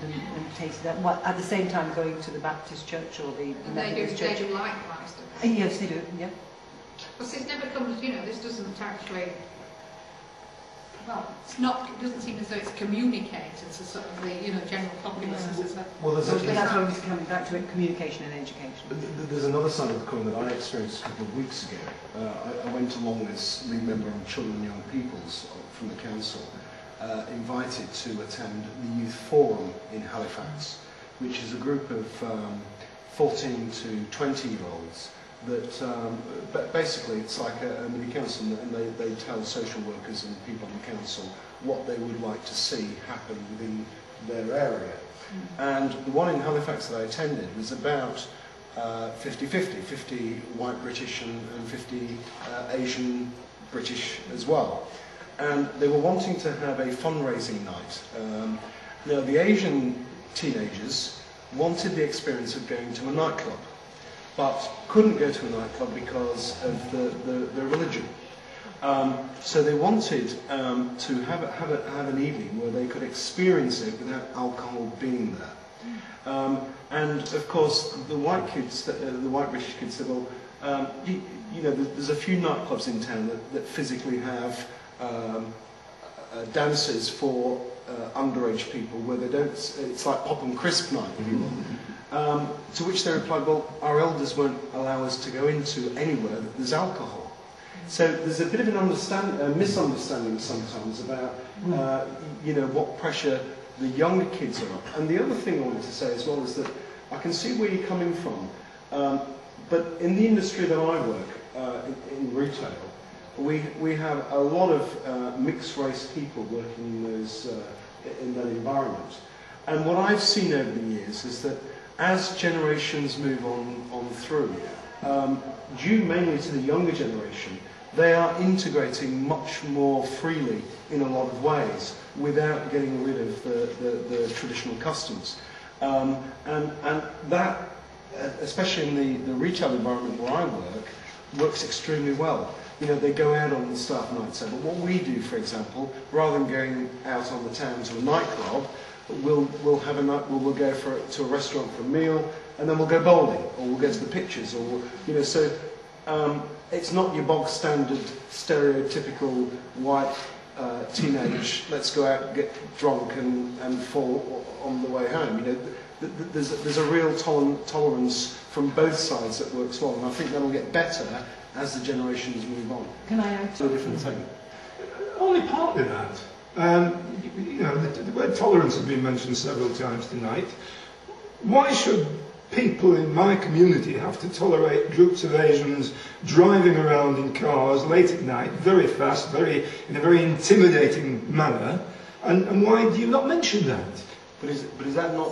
and tasted that, at the same time going to the Baptist church or the Methodist church. They do likewise, don't they? Yes, they do, yeah. Well, it's never comes, you know, this doesn't actually, well, it doesn't seem as though it's communicated to sort of the, you know, general populace. Yeah. Well, But that's why we're coming back to it, communication and education. There's another side of the coin that I experienced a couple of weeks ago. I went along as lead member on Children and Young Peoples from the council, invited to attend the Youth Forum in Halifax, which is a group of 14 to 20-year-olds that basically it's like a mini council, and they tell social workers and people on the council what they would like to see happen within their area. And the one in Halifax that I attended was about 50-50, 50 white British and 50 Asian British as well. And they were wanting to have a fundraising night. Now the Asian teenagers wanted the experience of going to a nightclub, but couldn't go to a nightclub because of the religion. So they wanted to have an evening where they could experience it without alcohol being there. And of course, the white kids, the white British kids said, well, you know, there's a few nightclubs in town that physically have dances for underage people where they don't. It's like pop and crisp night, if you will. To which they replied, well, our elders won't allow us to go into anywhere that there's alcohol. So there's a bit of a misunderstanding sometimes about, you know, what pressure the younger kids are up. And the other thing I wanted to say as well is that I can see where you're coming from, but in the industry that I work, in retail, we have a lot of mixed race people working in that environment. And what I've seen over the years is that as generations move on through, due mainly to the younger generation, they are integrating much more freely in a lot of ways without getting rid of the traditional customs. And that, especially in the retail environment where I work, works extremely well. You know, they go out on the staff nights out, but what we do, for example, rather than going out on the town to a nightclub, we'll go to a restaurant for a meal, and then we'll go bowling, or we'll go to the pictures, or you know. So it's not your bog standard, stereotypical white teenage. Let's go out and get drunk and fall on the way home. You know, there's a real tolerance from both sides that works well, and I think that'll get better as the generations move on. Can I add to a different thing? Only partly that. You know, the word tolerance has been mentioned several times tonight. Why should people in my community have to tolerate groups of Asians driving around in cars late at night, very fast, in a very intimidating manner? And why do you not mention that? But is that not